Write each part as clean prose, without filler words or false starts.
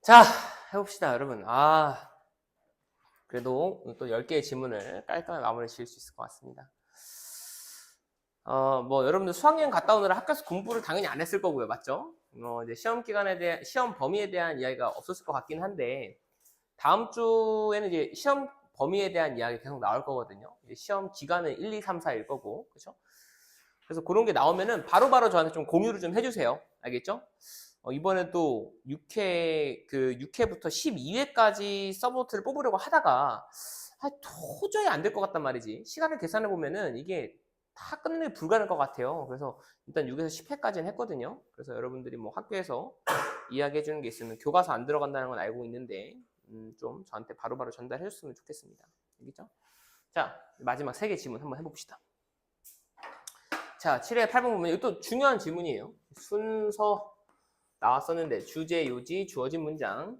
자, 해봅시다, 여러분. 그래도 또 10개의 지문을 깔끔하게 마무리 지을 수 있을 것 같습니다. 여러분들 수학여행 갔다 오느라 학교에서 공부를 당연히 안 했을 거고요. 맞죠? 이제 시험 범위에 대한 이야기가 없었을 것 같긴 한데, 다음 주에는 이제 시험 범위에 대한 이야기 계속 나올 거거든요. 시험 기간은 1, 2, 3, 4일 거고, 그죠? 그래서 그런 게 나오면은 바로바로 저한테 좀 공유를 좀 해주세요. 알겠죠? 이번에 또 6회부터 12회까지 서브노트를 뽑으려고 하다가 도저히 안 될 것 같단 말이지. 시간을 계산해 보면은 이게 다 끝내기 불가능할 것 같아요. 그래서 일단 6에서 10회까지는 했거든요. 그래서 여러분들이 뭐 학교에서 이야기해 주는 게 있으면 교과서 안 들어간다는 건 알고 있는데 좀 저한테 바로바로 전달해 줬으면 좋겠습니다. 알겠죠? 자, 마지막 3개 질문 한번 해봅시다. 자, 7회 8번 보면 이것도 중요한 질문이에요. 순서 나왔었는데 주제, 요지, 주어진 문장,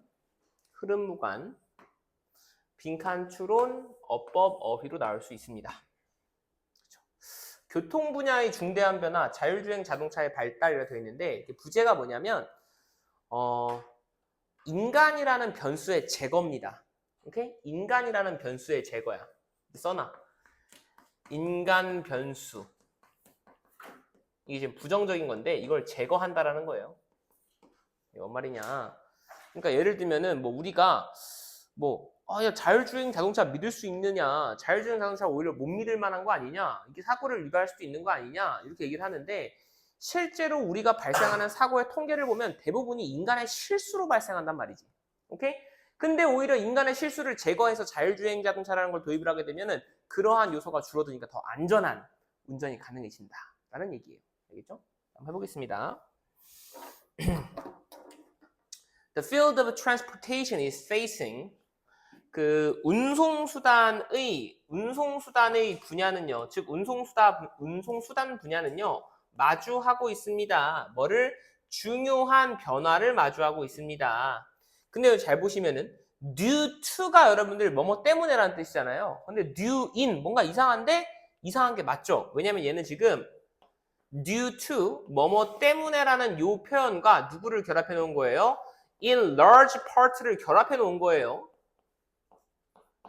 흐름 무관, 빈칸 추론, 어법, 어휘로 나올 수 있습니다. 그렇죠. 교통 분야의 중대한 변화, 자율주행 자동차의 발달이라 되어 있는데 부제가 뭐냐면 인간이라는 변수의 제거입니다. 오케이? 인간이라는 변수의 제거야. 써놔. 인간 변수. 이게 지금 부정적인 건데 이걸 제거한다라는 거예요. 뭔 말이냐? 그러니까 예를 들면은 우리가 야, 자율주행 자동차 믿을 수 있느냐? 자율주행 자동차 오히려 못 믿을 만한 거 아니냐? 이게 사고를 유발할 수도 있는 거 아니냐? 이렇게 얘기를 하는데 실제로 우리가 발생하는 사고의 통계를 보면 대부분이 인간의 실수로 발생한단 말이지. 오케이? 근데 오히려 인간의 실수를 제거해서 자율주행 자동차라는 걸 도입을 하게 되면은 그러한 요소가 줄어드니까 더 안전한 운전이 가능해진다라는 얘기예요. 알겠죠? 한번 해보겠습니다. The field of transportation is facing 그 운송수단의 분야는요, 즉 운송수단 분야는요 마주하고 있습니다. 뭐를? 중요한 변화를 마주하고 있습니다. 근데 잘 보시면은 due to가 여러분들 뭐뭐 때문에라는 뜻이잖아요. 근데 due in 뭔가 이상한데 이상한 게 맞죠? 왜냐면 얘는 지금 due to 뭐뭐 때문에라는 요 표현과 누구를 결합해 놓은 거예요? in large part를 결합해 놓은 거예요.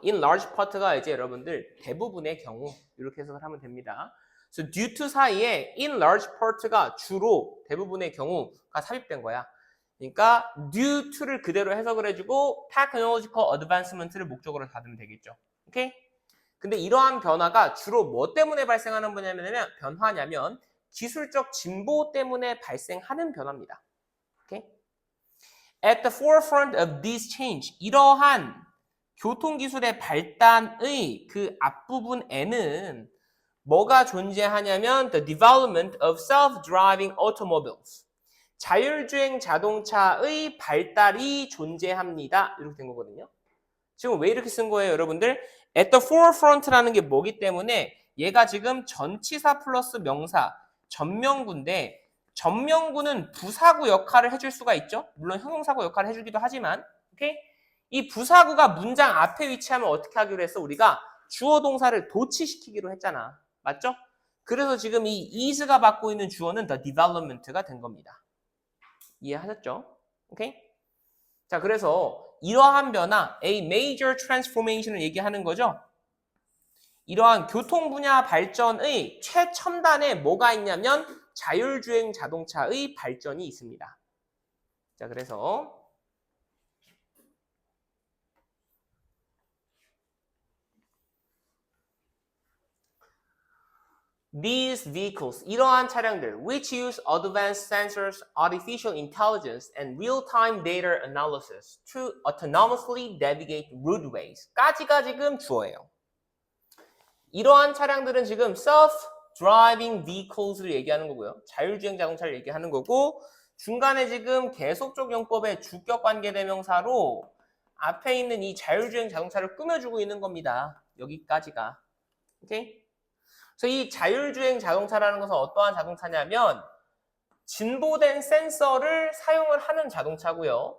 in large part가 이제 여러분들 대부분의 경우 이렇게 해석을 하면 됩니다. 그래서 due to 사이에 in large part가 주로 대부분의 경우가 삽입된 거야. 그러니까 due to를 그대로 해석을 해주고 technological advancement를 목적으로 받으면 되겠죠. 오케이? 근데 이러한 변화가 주로 뭐 때문에 발생하는 변화냐면 기술적 진보 때문에 발생하는 변화입니다. 오케이? At the forefront of this change, 이러한 교통기술의 발단의 그 앞부분에는 뭐가 존재하냐면 the development of self-driving automobiles. 자율주행 자동차의 발달이 존재합니다. 이렇게 된 거거든요. 지금 왜 이렇게 쓴 거예요, 여러분들? At the forefront라는 게 뭐기 때문에 얘가 지금 전치사 플러스 명사, 전명구인데 전명구는 부사구 역할을 해줄 수가 있죠. 물론 형용사구 역할을 해주기도 하지만, 오케이? 이 부사구가 문장 앞에 위치하면 어떻게 하기로 했어? 우리가 주어 동사를 도치시키기로 했잖아. 맞죠? 그래서 지금 이 is가 받고 있는 주어는 the development가 된 겁니다. 이해하셨죠? 오케이? 자, 그래서 이러한 변화, a major transformation을 얘기하는 거죠. 이러한 교통 분야 발전의 최첨단에 뭐가 있냐면 자율주행 자동차의 발전이 있습니다. 자, 그래서 These vehicles, 이러한 차량들, which use advanced sensors, artificial intelligence, and real-time data analysis to autonomously navigate roadways. 까지가 지금 주어예요. 이러한 차량들은 지금 self-driving vehicles를 얘기하는 거고요. 자율주행 자동차를 얘기하는 거고 중간에 지금 계속적 용법의 주격 관계대명사로 앞에 있는 이 자율주행 자동차를 꾸며주고 있는 겁니다. 여기까지가. 오케이? 그래서 이 자율주행 자동차라는 것은 어떠한 자동차냐면 진보된 센서를 사용을 하는 자동차고요.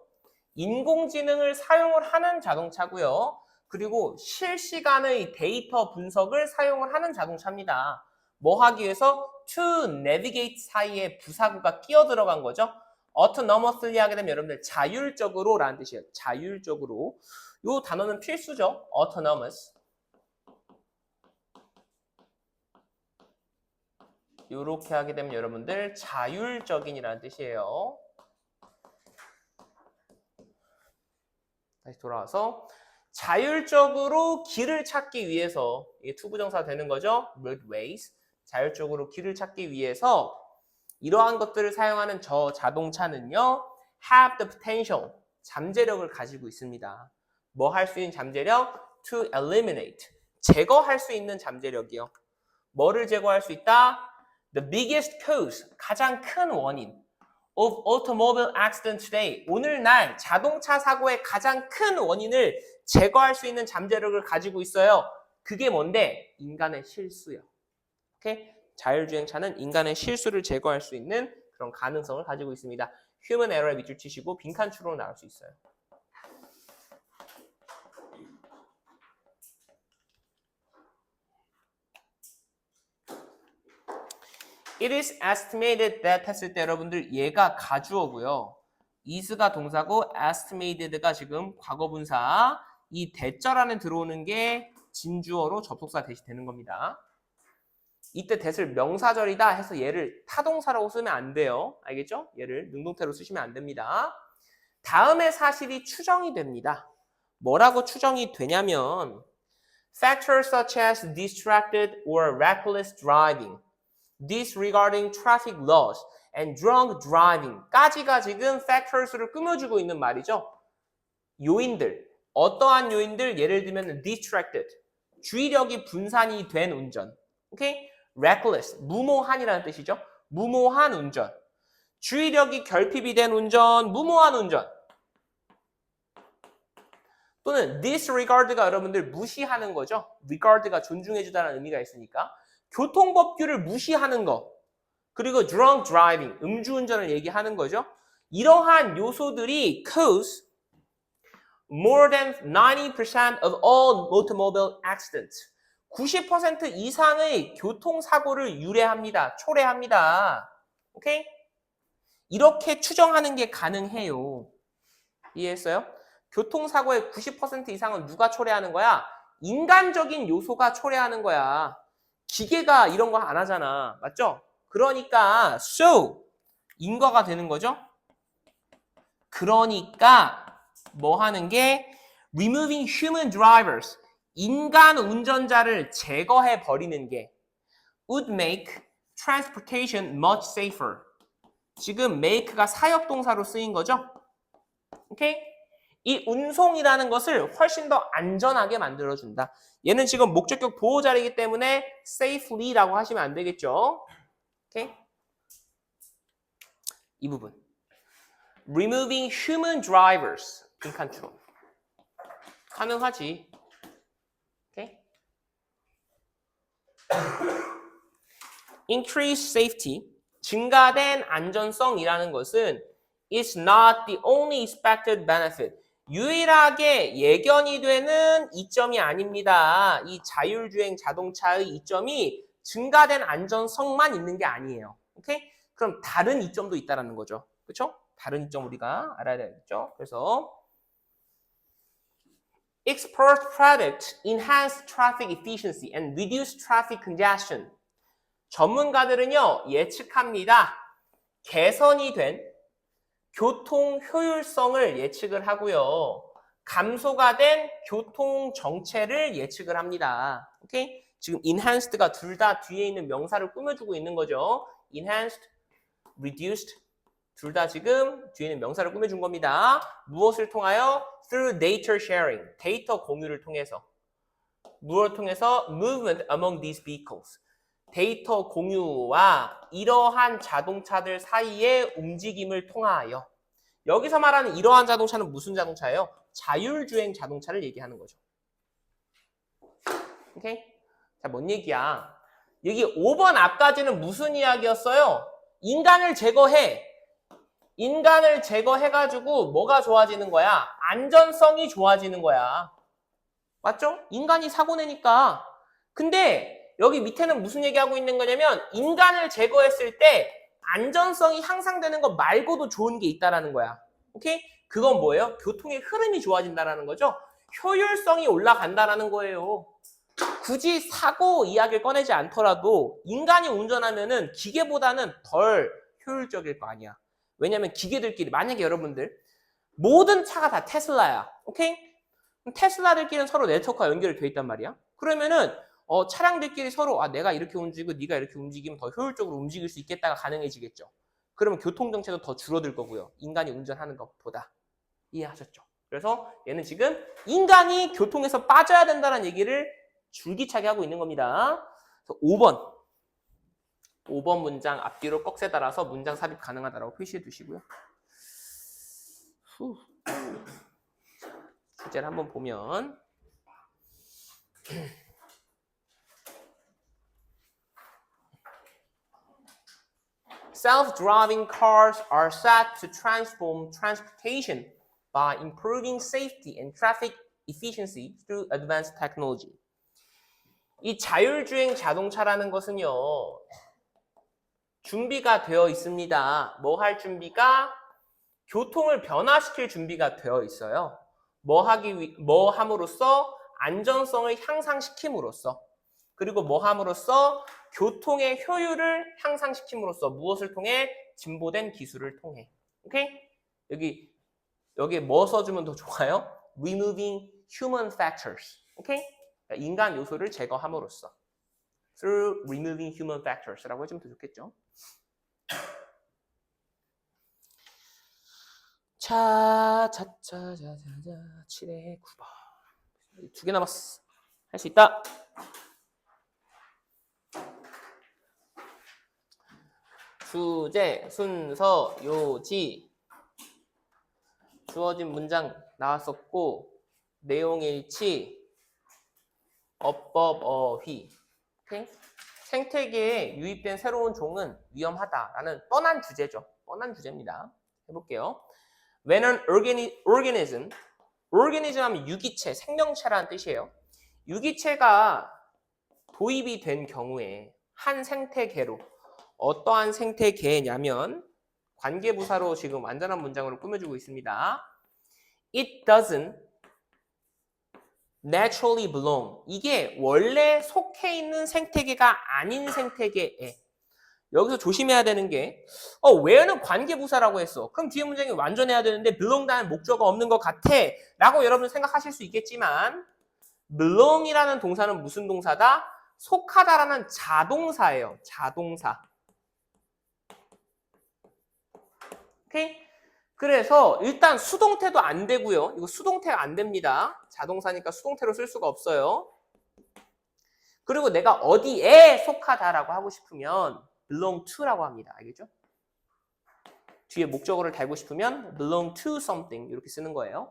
인공지능을 사용을 하는 자동차고요. 그리고 실시간의 데이터 분석을 사용을 하는 자동차입니다. 뭐 하기 위해서 to navigate 사이에 부사구가 끼어 들어간 거죠. autonomously 하게 되면 여러분들 자율적으로 라는 뜻이에요. 자율적으로. 요 단어는 필수죠. autonomous. 요렇게 하게 되면 여러분들 자율적인이라는 뜻이에요. 다시 돌아와서 자율적으로 길을 찾기 위해서 이게 투부정사 되는 거죠. roadways. 자율적으로 길을 찾기 위해서 이러한 것들을 사용하는 저 자동차는요. have the potential. 잠재력을 가지고 있습니다. 뭐 할 수 있는 잠재력? to eliminate. 제거할 수 있는 잠재력이요. 뭐를 제거할 수 있다? The biggest cause. 가장 큰 원인. of automobile accident today. 오늘날 자동차 사고의 가장 큰 원인을 제거할 수 있는 잠재력을 가지고 있어요. 그게 뭔데? 인간의 실수요. 오케이? 자율주행차는 인간의 실수를 제거할 수 있는 그런 가능성을 가지고 있습니다. human error에 밑줄 치시고 빈칸 추론으로 나올 수 있어요. It is estimated that 했을 때 여러분들 얘가 가주어고요. is가 동사고 estimated가 지금 과거분사. 이 대절 안에 들어오는 게 진주어로 접속사 대시 되는 겁니다. 이때 that을 명사절이다 해서 얘를 타동사라고 쓰면 안 돼요. 알겠죠? 얘를 능동태로 쓰시면 안 됩니다. 다음에 사실이 추정이 됩니다. 뭐라고 추정이 되냐면 factors such as distracted or reckless driving, disregarding traffic laws, and drunk driving 까지가 지금 factors를 꾸며주고 있는 말이죠. 요인들, 어떠한 요인들? 예를 들면 distracted, 주의력이 분산이 된 운전. 오케이? reckless, 무모한이라는 뜻이죠. 무모한 운전. 주의력이 결핍이 된 운전, 무모한 운전. 또는 disregard가 여러분들 무시하는 거죠. regard가 존중해주다는 의미가 있으니까. 교통법규를 무시하는 거. 그리고 drunk driving, 음주운전을 얘기하는 거죠. 이러한 요소들이 cause more than 90% of all automobile accidents. 90% 이상의 교통사고를 유래합니다. 초래합니다. 오케이? 이렇게 추정하는 게 가능해요. 이해했어요? 교통사고의 90% 이상은 누가 초래하는 거야? 인간적인 요소가 초래하는 거야. 기계가 이런 거 안 하잖아. 맞죠? 그러니까 so 인과가 되는 거죠. 그러니까 뭐 하는 게 removing human drivers, 인간 운전자를 제거해 버리는 게 would make transportation much safer. 지금 make가 사역동사로 쓰인 거죠. 오케이? 이 운송이라는 것을 훨씬 더 안전하게 만들어준다. 얘는 지금 목적격 보호자이기 때문에 safely라고 하시면 안 되겠죠. 오케이? 이 부분. Removing human drivers. 빈칸 추론. 가능하지. 오케이? Increase safety. 증가된 안전성이라는 것은 is not the only expected benefit. 유일하게 예견이 되는 이점이 아닙니다. 이 자율주행 자동차의 이점이 증가된 안전성만 있는 게 아니에요. 오케이? 그럼 다른 이점도 있다는 거죠. 그렇죠? 다른 이점 우리가 알아야 되겠죠. 그래서 expert product enhance traffic efficiency and reduce traffic congestion. 전문가들은요 예측합니다. 개선이 된 교통 효율성을 예측을 하고요. 감소가 된 교통 정체를 예측을 합니다. 오케이? 지금 enhanced가 둘 다 뒤에 있는 명사를 꾸며주고 있는 거죠. enhanced, reduced 둘 다 지금 뒤에 있는 명사를 꾸며준 겁니다. 무엇을 통하여? through data sharing, 데이터 공유를 통해서. 무엇을 통해서? movement among these vehicles. 데이터 공유와 이러한 자동차들 사이의 움직임을 통하여. 여기서 말하는 이러한 자동차는 무슨 자동차예요? 자율주행 자동차를 얘기하는 거죠. 오케이? 자, 뭔 얘기야? 여기 5번 앞까지는 무슨 이야기였어요? 인간을 제거해. 인간을 제거해가지고 뭐가 좋아지는 거야? 안전성이 좋아지는 거야. 맞죠? 인간이 사고 내니까. 근데 여기 밑에는 무슨 얘기하고 있는 거냐면 인간을 제거했을 때 안전성이 향상되는 것 말고도 좋은 게 있다라는 거야. 오케이? 그건 뭐예요? 교통의 흐름이 좋아진다라는 거죠. 효율성이 올라간다라는 거예요. 굳이 사고 이야기를 꺼내지 않더라도 인간이 운전하면은 기계보다는 덜 효율적일 거 아니야. 왜냐면 기계들끼리 만약에 여러분들 모든 차가 다 테슬라야. 오케이? 테슬라들끼리는 서로 네트워크가 연결이 돼 있단 말이야. 그러면은 차량들끼리 서로 내가 이렇게 움직이고 네가 이렇게 움직이면 더 효율적으로 움직일 수 있겠다가 가능해지겠죠. 그러면 교통정체도 더 줄어들 거고요. 인간이 운전하는 것보다. 이해하셨죠? 그래서 얘는 지금 인간이 교통에서 빠져야 된다는 얘기를 줄기차게 하고 있는 겁니다. 그래서 5번 문장 앞뒤로 꺽쇠 달아서 문장 삽입 가능하다고 표시해 두시고요. 주제를 한번 보면 Self-driving cars are set to transform transportation by improving safety and traffic efficiency through advanced technology. 이 자율주행 자동차라는 것은요, 준비가 되어 있습니다. 뭐 할 준비가? 교통을 변화시킬 준비가 되어 있어요. 뭐 함으로써? 안전성을 향상시킴으로써. 그리고 뭐 함으로써? 교통의 효율을 향상시킴으로써. 무엇을 통해? 진보된 기술을 통해. 오케이? 여기 뭐 써주면 더 좋아요? Removing human factors. 오케이? 인간 요소를 제거함으로써. Through removing human factors라고 해주면 더 좋겠죠. 자, 7에 9번. 2개 남았어. 할 수 있다. 주제, 순서, 요지. 주어진 문장 나왔었고, 내용 일치, 어법, 어휘. 오케이? 생태계에 유입된 새로운 종은 위험하다라는 뻔한 주제죠. 뻔한 주제입니다. 해볼게요. When an organism 하면 유기체, 생명체라는 뜻이에요. 유기체가 도입이 된 경우에 한 생태계로 어떠한 생태계냐면 관계부사로 지금 완전한 문장으로 꾸며주고 있습니다. It doesn't naturally belong. 이게 원래 속해 있는 생태계가 아닌 생태계에. 여기서 조심해야 되는 게 where는 관계부사라고 했어. 그럼 뒤에 문장이 완전해야 되는데 belong다는 목적어가 없는 것 같아 라고 여러분 생각하실 수 있겠지만 belong이라는 동사는 무슨 동사다? 속하다라는 자동사예요. 자동사. 오케이? 그래서 일단 수동태도 안 되고요. 이거 수동태가 안 됩니다. 자동사니까 수동태로 쓸 수가 없어요. 그리고 내가 어디에 속하다라고 하고 싶으면 belong to라고 합니다. 알겠죠? 뒤에 목적어를 달고 싶으면 belong to something 이렇게 쓰는 거예요.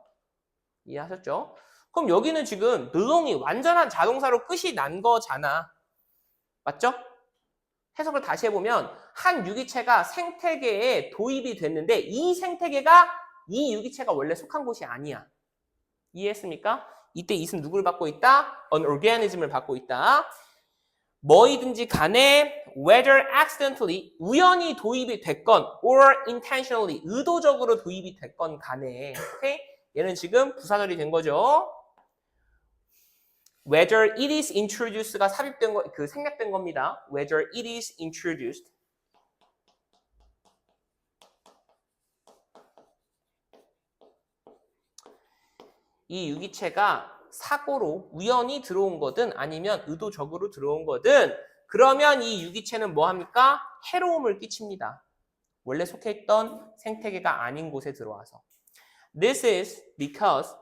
이해하셨죠? 그럼 여기는 지금 belong이 완전한 자동사로 끝이 난 거잖아. 맞죠? 해석을 다시 해보면 한 유기체가 생태계에 도입이 됐는데 이 생태계가 이 유기체가 원래 속한 곳이 아니야. 이해했습니까? 이때 it은 누굴 받고 있다? an organism을 받고 있다. 뭐이든지 간에 whether accidentally 우연히 도입이 됐건 or intentionally 의도적으로 도입이 됐건 간에 오케이? 얘는 지금 부사절이 된 거죠. whether it is introduced가 삽입된 거, 생략된 겁니다. whether it is introduced. 이 유기체가 사고로 우연히 들어온 거든 아니면 의도적으로 들어온 거든 그러면 이 유기체는 뭐 합니까? 해로움을 끼칩니다. 원래 속해 있던 생태계가 아닌 곳에 들어와서. This is because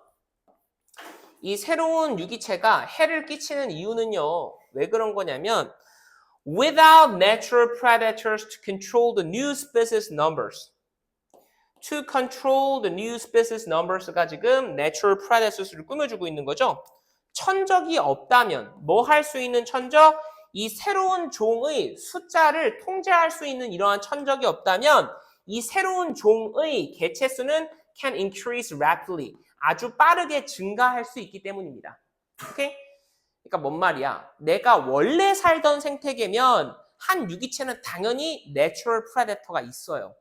이 새로운 유기체가 해를 끼치는 이유는요. 왜 그런 거냐면 without natural predators to control the new species numbers. To control the new species numbers가 지금 natural predators를 꾸며주고 있는 거죠. 천적이 없다면 뭐 할 수 있는 천적? 이 새로운 종의 숫자를 통제할 수 있는 이러한 천적이 없다면 이 새로운 종의 개체수는 can increase rapidly. 아주 빠르게 증가할 수 있기 때문입니다. 오케이? 그러니까 뭔 말이야? 내가 원래 살던 생태계면 한 유기체는 당연히 내추럴 프레데터가 있어요.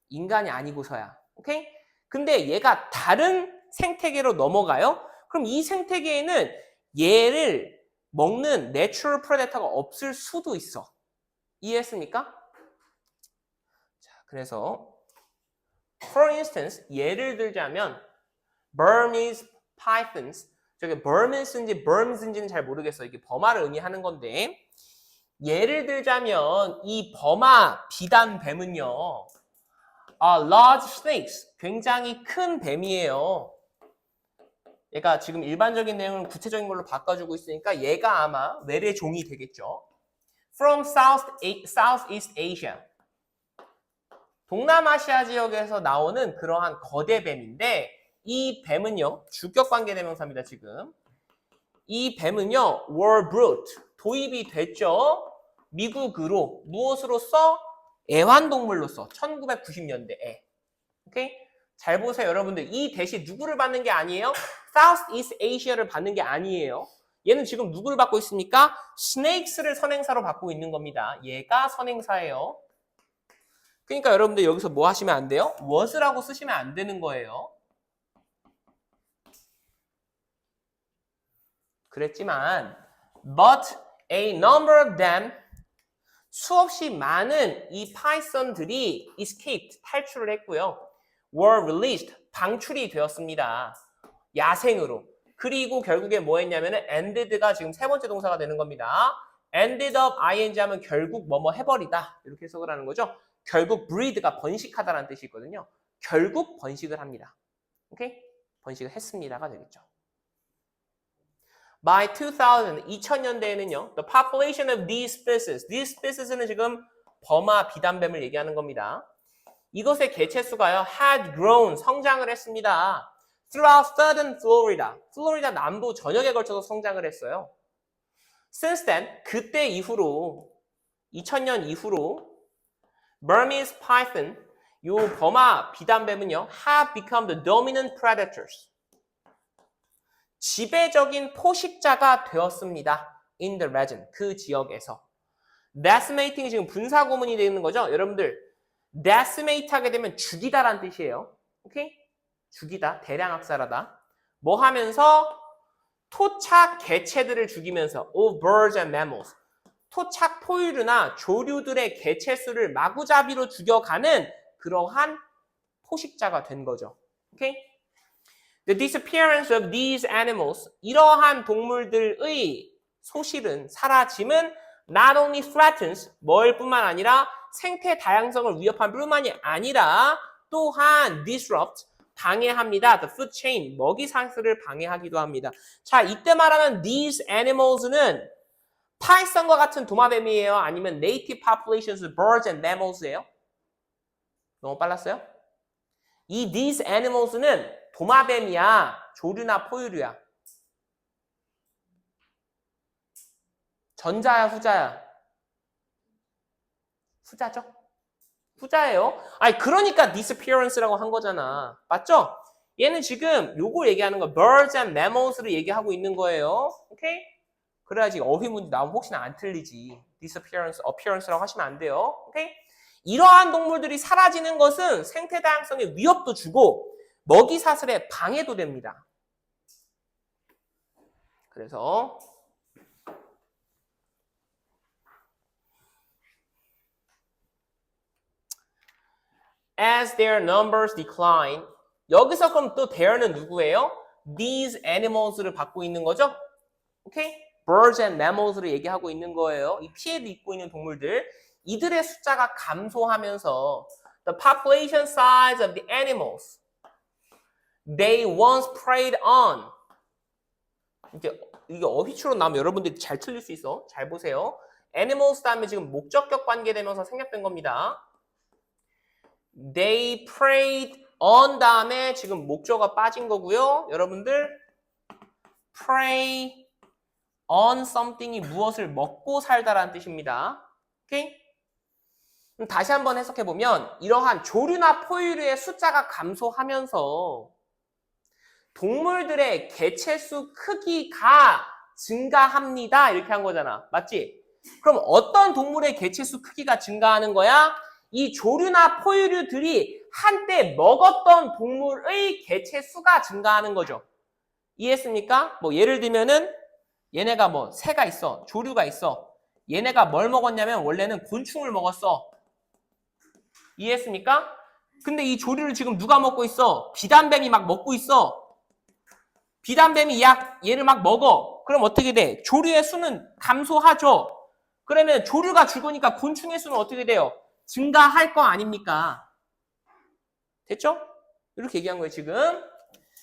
인간이 아니고서야. 오케이? 근데 얘가 다른 생태계로 넘어가요. 그럼 이 생태계에는 얘를 먹는 내추럴 프레데터가 없을 수도 있어. 이해했습니까? 자, 그래서 for instance 예를 들자면 Burmese pythons 저게 Burmese인지 Burmes인지는 잘 모르겠어요. 이게 버마를 의미하는 건데 예를 들자면 이 버마 비단 뱀은요. large snakes 굉장히 큰 뱀이에요. 얘가 지금 일반적인 내용을 구체적인 걸로 바꿔주고 있으니까 얘가 아마 외래 종이 되겠죠. From Southeast Asia. 동남아시아 지역에서 나오는 그러한 거대 뱀인데 이 뱀은요. 주격 관계 대명사입니다. 지금. 이 뱀은요. were brought. 도입이 됐죠. 미국으로. 무엇으로써? 애완동물로서 1990년대에. 오케이? 잘 보세요, 여러분들. 이 대신 누구를 받는 게 아니에요? Southeast Asia를 받는 게 아니에요. 얘는 지금 누구를 받고 있습니까? Snakes를 선행사로 받고 있는 겁니다. 얘가 선행사예요. 그러니까 여러분들 여기서 뭐 하시면 안 돼요? was라고 쓰시면 안 되는 거예요. 그랬지만 but a number of them 수없이 많은 이 파이썬들이 escaped, 탈출을 했고요. were released, 방출이 되었습니다. 야생으로. 그리고 결국에 뭐 했냐면은 ended가 지금 세 번째 동사가 되는 겁니다. ended up ing 하면 결국 뭐뭐 해버리다. 이렇게 해석을 하는 거죠. 결국 breed가 번식하다라는 뜻이 있거든요. 결국 번식을 합니다. 오케이? 번식을 했습니다가 되겠죠. By 2000년대에는요, the population of these species는 지금 버마 비단뱀을 얘기하는 겁니다. 이것의 개체수가요, had grown, 성장을 했습니다. Throughout southern Florida, 플로리다 남부 전역에 걸쳐서 성장을 했어요. Since then, 그때 이후로, 2000년 이후로, Burmese python, 요 버마 비단뱀은요, have become the dominant predators. 지배적인 포식자가 되었습니다. In the region, 그 지역에서. Decimating이 지금 분사구문이 되는 거죠. 여러분들, decimate 하게 되면 죽이다라는 뜻이에요. 오케이? 죽이다, 대량 학살하다. 뭐 하면서? 토착 개체들을 죽이면서 of birds and mammals. 토착 포유류나 조류들의 개체수를 마구잡이로 죽여가는 그러한 포식자가 된 거죠. 오케이? The disappearance of these animals, 이러한 동물들의 소실은, 사라짐은 not only threatens, 뭘 뿐만 아니라 생태 다양성을 위협한 뿐만이 아니라 또한 disrupt, 방해합니다. The food chain, 먹이 사슬을 방해하기도 합니다. 자, 이때 말하는 these animals는 파이썬과 같은 도마뱀이에요? 아니면 native populations of birds and mammals예요? 너무 빨랐어요? 이 these animals는 도마뱀이야, 조류나 포유류야. 전자야, 후자야? 후자죠? 후자예요. 아니 그러니까 disappearance라고 한 거잖아. 맞죠? 얘는 지금 요걸 얘기하는 거 birds and mammals를 얘기하고 있는 거예요. 오케이? 그래야지 어휘 문제 나오면 혹시나 안 틀리지. disappearance, appearance라고 하시면 안 돼요. 오케이? 이러한 동물들이 사라지는 것은 생태 다양성에 위협도 주고 먹이 사슬에 방해도 됩니다. 그래서 as their numbers decline, 여기서 그럼 또 there는 누구예요? These animals를 받고 있는 거죠? 오케이? Birds and mammals를 얘기하고 있는 거예요. 이 피해를 입고 있는 동물들. 이들의 숫자가 감소하면서 the population size of the animals they once preyed on. 이게 어휘추로 나오면 여러분들이 잘 틀릴 수 있어. 잘 보세요. animals 다음에 지금 목적격 관계되면서 생략된 겁니다. They preyed on 다음에 지금 목적어가 빠진 거고요. 여러분들 prey on something이 무엇을 먹고 살다라는 뜻입니다. 오케이? 그럼 다시 한번 해석해보면 이러한 조류나 포유류의 숫자가 감소하면서 동물들의 개체수 크기가 증가합니다. 이렇게 한 거잖아. 맞지? 그럼 어떤 동물의 개체수 크기가 증가하는 거야? 이 조류나 포유류들이 한때 먹었던 동물의 개체수가 증가하는 거죠. 이해했습니까? 뭐 예를 들면은 얘네가 뭐 새가 있어. 조류가 있어. 얘네가 뭘 먹었냐면 원래는 곤충을 먹었어. 이해했습니까? 근데 이 조류를 지금 누가 먹고 있어? 비단뱀이 막 먹고 있어. 비단뱀이 얘를 막 먹어. 그럼 어떻게 돼? 조류의 수는 감소하죠. 그러면 조류가 죽으니까 곤충의 수는 어떻게 돼요? 증가할 거 아닙니까? 됐죠? 이렇게 얘기한 거예요, 지금.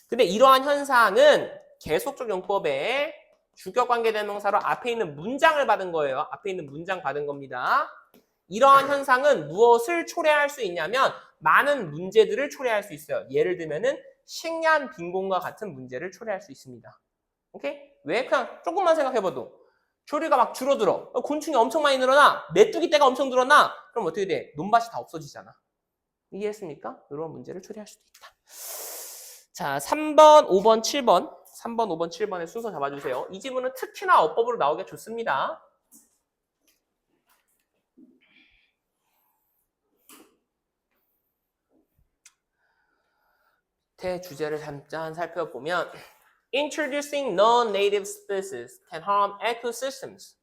근데 이러한 현상은 계속적 용법에 주격관계대명사로 앞에 있는 문장을 받은 거예요. 앞에 있는 문장 받은 겁니다. 이러한 현상은 무엇을 초래할 수 있냐면 많은 문제들을 초래할 수 있어요. 예를 들면은 식량 빈곤과 같은 문제를 초래할 수 있습니다. 오케이? 왜? 그냥 조금만 생각해봐도 조류가 막 줄어들어. 곤충이 엄청 많이 늘어나. 메뚜기 떼가 엄청 늘어나. 그럼 어떻게 돼? 논밭이 다 없어지잖아. 이해했습니까? 이런 문제를 초래할 수도 있다. 자, 3번, 5번, 7번. 3번, 5번, 7번의 순서 잡아주세요. 이 지문은 특히나 어법으로 나오기가 좋습니다. 주제를 잠깐 살펴보면 Introducing non-native species can harm ecosystems.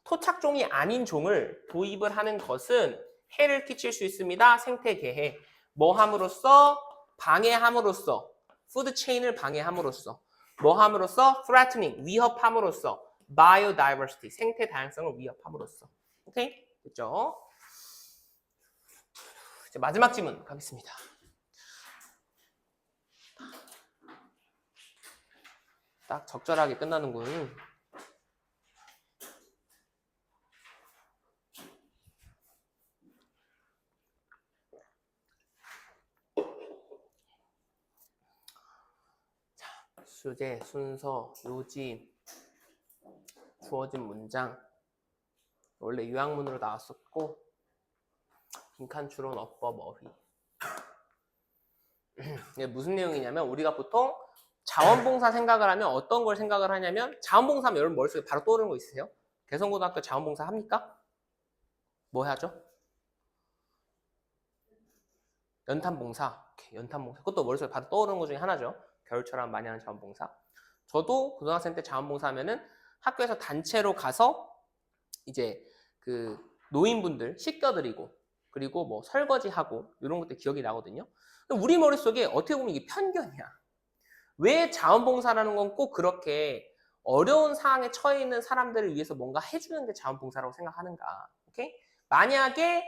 토착종이 아닌 종을 도입을 하는 것은 해를 끼칠 수 있습니다. 생태계에. 뭐 함으로써? 방해함으로써. 푸드체인을 방해함으로써. 뭐 함으로써? threatening, 위협함으로써. biodiversity, 생태 다양성을 위협함으로써. 오케이? 됐죠? 이제 마지막 질문 가겠습니다. 딱 적절하게 끝나는군. 자, 주제, 순서, 요지, 주어진 문장. 원래 요약문으로 나왔었고 빈칸 추론, 어법, 어휘. 이게 무슨 내용이냐면 우리가 보통 자원봉사 생각을 하면 어떤 걸 생각을 하냐면 자원봉사 하면 여러분 머릿속에 바로 떠오르는 거 있으세요? 개성고등학교 자원봉사 합니까? 뭐 해야죠? 연탄봉사. 연탄봉사. 그것도 머릿속에 바로 떠오르는 것 중에 하나죠. 겨울철랑 많이 하는 자원봉사. 저도 고등학생 때 자원봉사 하면은 학교에서 단체로 가서 이제 그 노인분들 씻겨드리고 그리고 뭐 설거지하고 이런 것들 기억이 나거든요. 근데 우리 머릿속에 어떻게 보면 이게 편견이야. 왜 자원봉사라는 건 꼭 그렇게 어려운 상황에 처해 있는 사람들을 위해서 뭔가 해주는 게 자원봉사라고 생각하는가? 오케이? 만약에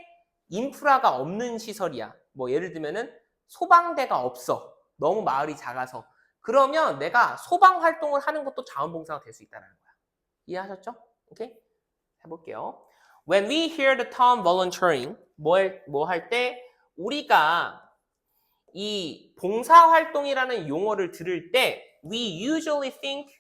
인프라가 없는 시설이야. 뭐 예를 들면은 소방대가 없어. 너무 마을이 작아서. 그러면 내가 소방 활동을 하는 것도 자원봉사가 될 수 있다는 거야. 이해하셨죠? 오케이? 해볼게요. When we hear the term volunteering, 뭐 할 때 우리가 이 봉사활동이라는 용어를 들을 때 we usually think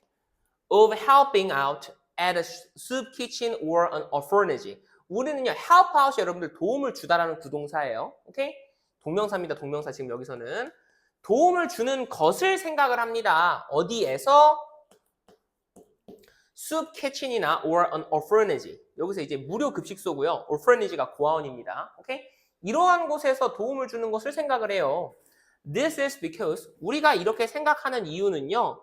of helping out at a soup kitchen or an orphanage. 우리는요, help out 여러분들 도움을 주다라는 구동사예요. 오케이? 동명사입니다. 동명사 지금 여기서는 도움을 주는 것을 생각을 합니다. 어디에서? soup kitchen이나 or an orphanage. 여기서 이제 무료 급식소고요. orphanage가 고아원입니다. 오케이? 이러한 곳에서 도움을 주는 것을 생각을 해요. This is because 우리가 이렇게 생각하는 이유는요.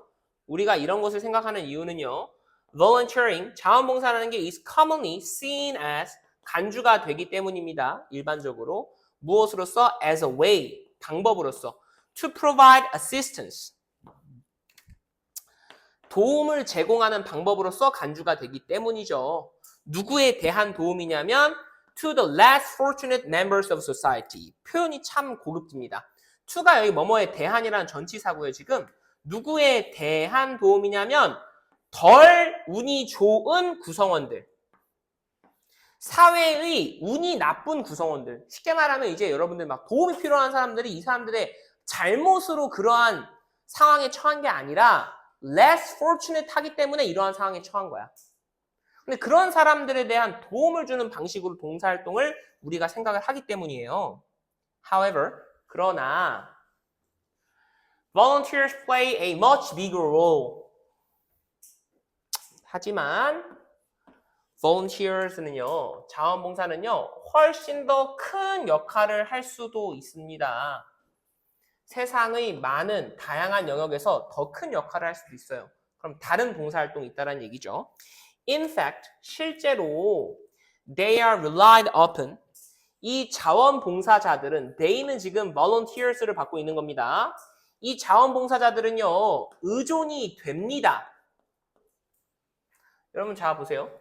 우리가 이런 것을 생각하는 이유는요. Volunteering, 자원봉사라는 게 is commonly seen as 간주가 되기 때문입니다. 일반적으로. 무엇으로서? As a way, 방법으로서. To provide assistance. 도움을 제공하는 방법으로서 간주가 되기 때문이죠. 누구에 대한 도움이냐면 to the less fortunate members of society. 표현이 참 고급집니다. to가 여기 뭐뭐에 대한이라는 전치사고요. 지금 누구에 대한 도움이냐면 덜 운이 좋은 구성원들. 사회의 운이 나쁜 구성원들. 쉽게 말하면 이제 여러분들 막 도움이 필요한 사람들이 이 사람들의 잘못으로 그러한 상황에 처한 게 아니라 less fortunate 하기 때문에 이러한 상황에 처한 거야. 근데 그런 사람들에 대한 도움을 주는 방식으로 봉사활동을 우리가 생각을 하기 때문이에요. However, 그러나 volunteers play a much bigger role. 하지만 volunteers는요, 자원봉사는요, 훨씬 더 큰 역할을 할 수도 있습니다. 세상의 많은 다양한 영역에서 더 큰 역할을 할 수도 있어요. 그럼 다른 봉사활동이 있다는 얘기죠. In fact, 실제로 they are relied upon. 이 자원봉사자들은 they는 지금 volunteers를 받고 있는 겁니다. 이 자원봉사자들은요, 의존이 됩니다. 여러분 자 보세요.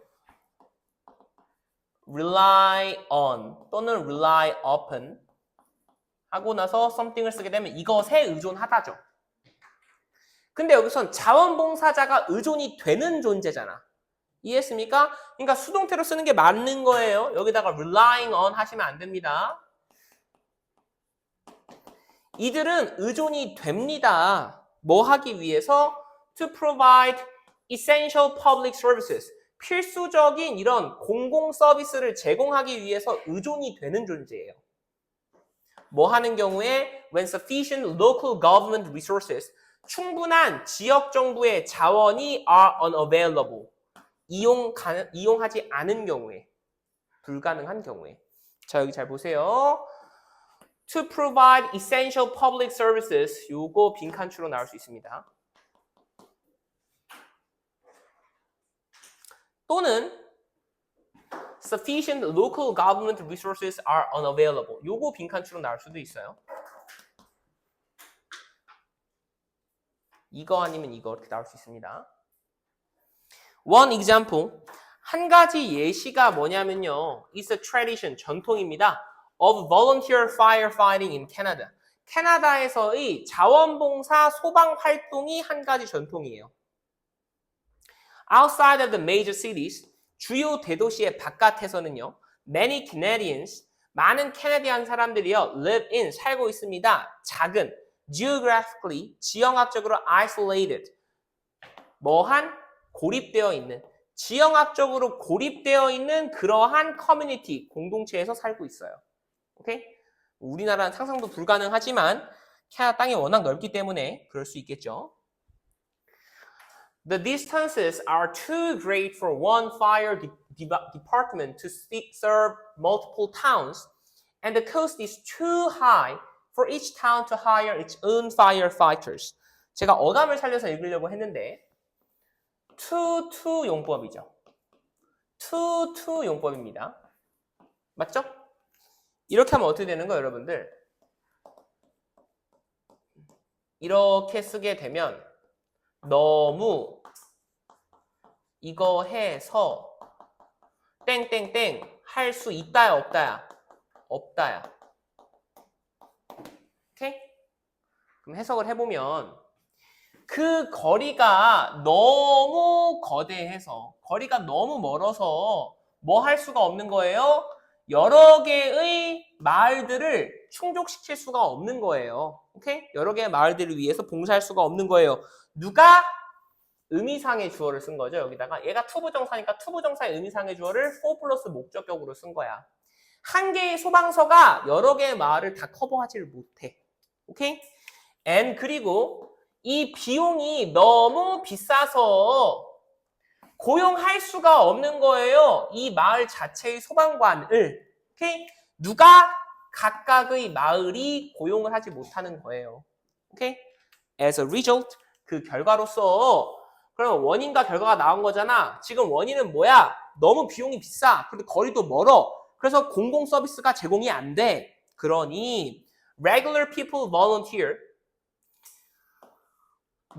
rely on 또는 rely upon 하고 나서 something을 쓰게 되면 이것에 의존하다죠. 근데 여기선 자원봉사자가 의존이 되는 존재잖아. 이해했습니까? 그러니까 수동태로 쓰는 게 맞는 거예요. 여기다가 relying on 하시면 안 됩니다. 이들은 의존이 됩니다. 뭐 하기 위해서? To provide essential public services. 필수적인 이런 공공 서비스를 제공하기 위해서 의존이 되는 존재예요. 뭐 하는 경우에 when sufficient local government resources 충분한 지역 정부의 자원이 are unavailable 이용하지 않은 경우에 불가능한 경우에 자 여기 잘 보세요. To provide essential public services 요거 빈칸추로 나올 수 있습니다. 또는 sufficient local government resources are unavailable. 요거 빈칸추로 나올 수도 있어요. 이거 아니면 이거 이렇게 나올 수 있습니다. One example. 한 가지 예시가 뭐냐면요. It's a tradition, 전통입니다. Of volunteer firefighting in Canada. 캐나다에서의 자원봉사 소방 활동이 한 가지 전통이에요. Outside of the major cities, 주요 대도시의 바깥에서는요, many Canadians, 많은 캐나디안 사람들이요, live in, 살고 있습니다. 작은, geographically, 지형학적으로 isolated, 뭐한 고립되어 있는, 지형학적으로 고립되어 있는 그러한 커뮤니티, 공동체에서 살고 있어요. 오케이? 우리나라는 상상도 불가능하지만 캐나다 땅이 워낙 넓기 때문에 그럴 수 있겠죠. The distances are too great for one fire department to serve multiple towns, and the cost is too high for each town to hire its own firefighters. 제가 어감을 살려서 읽으려고 했는데 to 용법이죠. to 용법입니다. 맞죠? 이렇게 하면 어떻게 되는 거예요, 여러분들? 이렇게 쓰게 되면 너무 이거 해서 땡땡땡 할 수 있다야 없다야? 없다야. 오케이? 그럼 해석을 해보면 그 거리가 너무 거대해서 거리가 너무 멀어서 뭐 할 수가 없는 거예요? 여러 개의 마을들을 충족시킬 수가 없는 거예요. 오케이? 여러 개의 마을들을 위해서 봉사할 수가 없는 거예요. 누가? 의미상의 주어를 쓴 거죠. 여기다가 얘가 투부정사니까 투부정사의 의미상의 주어를 for 플러스 목적격으로 쓴 거야. 한 개의 소방서가 여러 개의 마을을 다 커버하지를 못해. 오케이? and 그리고 이 비용이 너무 비싸서 고용할 수가 없는 거예요. 이 마을 자체의 소방관을. 오케이? 누가? 각각의 마을이 고용을 하지 못하는 거예요. 오케이? As a result, 그 결과로서 그럼 원인과 결과가 나온 거잖아. 지금 원인은 뭐야? 너무 비용이 비싸. 근데 거리도 멀어. 그래서 공공 서비스가 제공이 안 돼. 그러니 regular people volunteer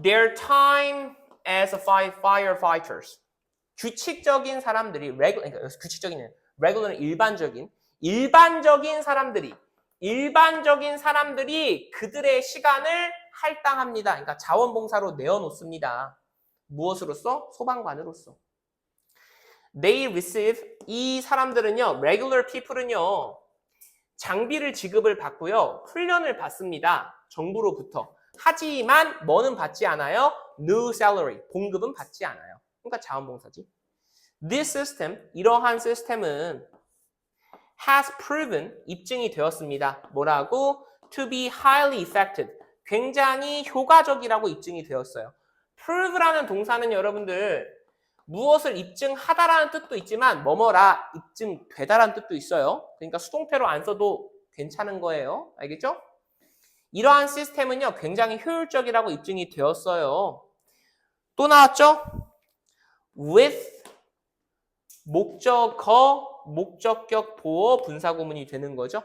their time as a firefighters. 규칙적인 사람들이 그러니까 규칙적인 regular는 일반적인 사람들이 그들의 시간을 할당합니다. 그러니까 자원봉사로 내어놓습니다. 무엇으로써? 소방관으로서. They receive 이 사람들은요, regular people은요, 장비를 지급을 받고요, 훈련을 받습니다. 정부로부터. 하지만 뭐는 받지 않아요? No salary, 봉급은 받지 않아요. 그러니까 자원봉사지. This system, 이러한 시스템은 has proven, 입증이 되었습니다. 뭐라고? To be highly effective, 굉장히 효과적이라고 입증이 되었어요. prove라는 동사는 여러분들 무엇을 입증하다라는 뜻도 있지만 뭐뭐라 입증되다라는 뜻도 있어요. 그러니까 수동태로 안 써도 괜찮은 거예요. 알겠죠? 이러한 시스템은요, 굉장히 효율적이라고 입증이 되었어요. 또 나왔죠? with 목적어, 목적격, 보어, 분사구문이 되는 거죠.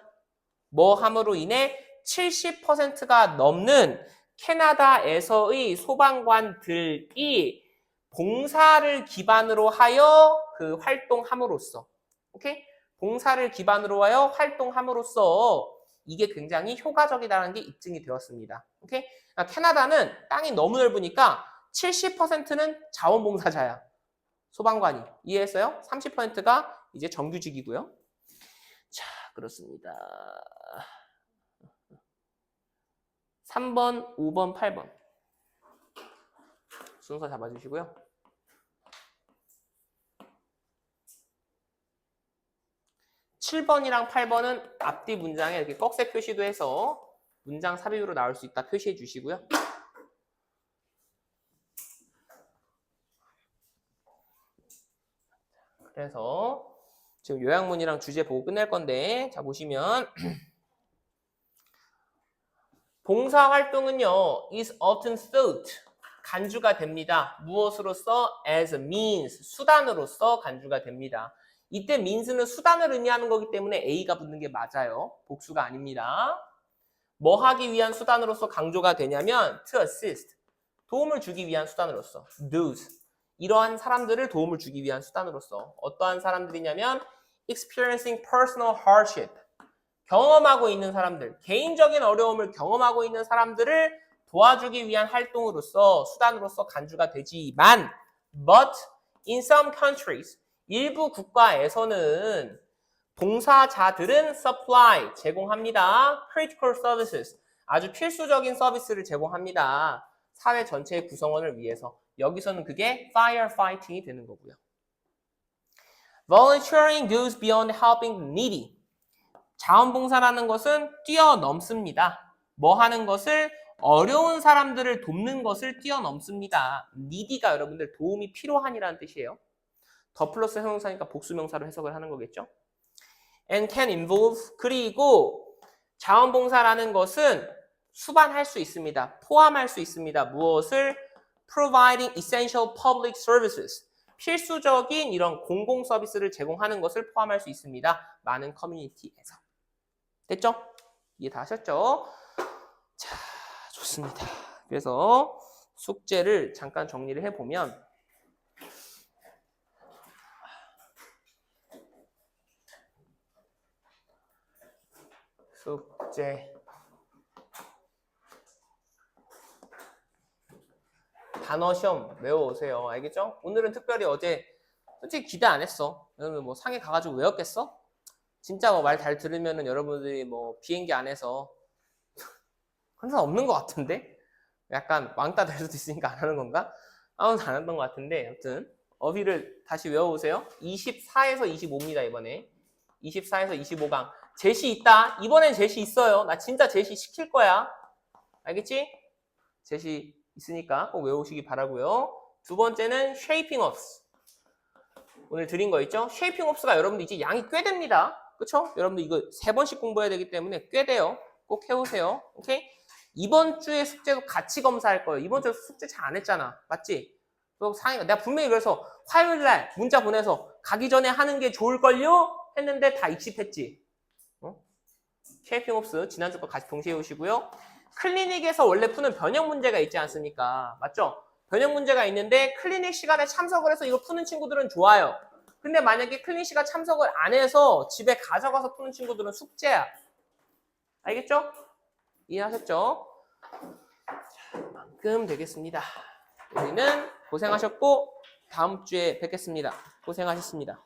뭐 함으로 인해 70%가 넘는 캐나다에서의 소방관들이 봉사를 기반으로 하여 그 활동함으로써, 오케이? 봉사를 기반으로 하여 활동함으로써 이게 굉장히 효과적이라는 게 입증이 되었습니다. 오케이? 그러니까 캐나다는 땅이 너무 넓으니까 70%는 자원봉사자야. 소방관이. 이해했어요? 30%가 이제 정규직이고요. 자, 그렇습니다. 3번, 5번, 8번. 순서 잡아주시고요. 7번이랑 8번은 앞뒤 문장에 이렇게 꺽쇠 표시도 해서 문장 삽입으로 나올 수 있다 표시해 주시고요. 그래서 지금 요약문이랑 주제 보고 끝낼 건데, 자 보시면 봉사활동은요 is often thought 간주가 됩니다. 무엇으로서? as a means 수단으로서 간주가 됩니다. 이때 means는 수단을 의미하는 거기 때문에 A가 붙는 게 맞아요. 복수가 아닙니다. 뭐 하기 위한 수단으로서 강조가 되냐면 to assist 도움을 주기 위한 수단으로서 those 이러한 사람들을 도움을 주기 위한 수단으로서 어떠한 사람들이냐면 experiencing personal hardship 경험하고 있는 사람들, 개인적인 어려움을 경험하고 있는 사람들을 도와주기 위한 활동으로서 수단으로서 간주가 되지만 but in some countries 일부 국가에서는 봉사자들은 supply 제공합니다. critical services 아주 필수적인 서비스를 제공합니다. 사회 전체의 구성원을 위해서 여기서는 그게 firefighting이 되는 거고요. Volunteering goes beyond helping the needy. 자원봉사라는 것은 뛰어넘습니다. 뭐 하는 것을? 어려운 사람들을 돕는 것을 뛰어넘습니다. needy가 여러분들 도움이 필요한이라는 뜻이에요. 더 플러스 형용사니까 복수명사로 해석을 하는 거겠죠. and can involve 그리고 자원봉사라는 것은 수반할 수 있습니다. 포함할 수 있습니다. 무엇을? providing essential public services 필수적인 이런 공공 서비스를 제공하는 것을 포함할 수 있습니다. 많은 커뮤니티에서. 됐죠? 이해 다 하셨죠? 자, 좋습니다. 그래서 숙제를 잠깐 정리를 해보면 숙제 단어 시험 외워오세요. 알겠죠? 오늘은 특별히 어제 솔직히 기대 안 했어. 여러분 뭐 상해 가가지고 외웠겠어? 진짜 뭐 말 잘 들으면은 여러분들이 뭐 비행기 안에서 항상 없는 것 같은데? 약간 왕따 될 수도 있으니까 안 하는 건가? 아무도 안 했던 것 같은데 아무튼 어휘를 다시 외워보세요. 24에서 25입니다. 이번에 24에서 25강 제시 있다. 이번엔 제시 있어요. 나 진짜 제시 시킬 거야. 알겠지? 제시 있으니까 꼭 외우시기 바라고요. 두 번째는 shaping ups. 오늘 드린 거 있죠? shaping ups가 여러분들 이제 양이 꽤 됩니다. 그쵸? 여러분들 이거 3번씩 공부해야 되기 때문에 꽤 돼요. 꼭 해오세요. 오케이? 이번 주에 숙제도 같이 검사할 거예요. 이번 주에 숙제 잘 안 했잖아. 맞지? 또 상의가 내가 분명히 그래서 화요일날 문자 보내서 가기 전에 하는 게 좋을걸요? 했는데 다 익십했지. shaping ups 지난주 거 같이 동시에 오시고요. 클리닉에서 원래 푸는 변형 문제가 있지 않습니까? 맞죠? 변형 문제가 있는데 클리닉 시간에 참석을 해서 이거 푸는 친구들은 좋아요. 근데 만약에 클리닉 시간 참석을 안 해서 집에 가져가서 푸는 친구들은 숙제야. 알겠죠? 이해하셨죠? 자, 이만큼 되겠습니다. 우리는 고생하셨고 다음 주에 뵙겠습니다. 고생하셨습니다.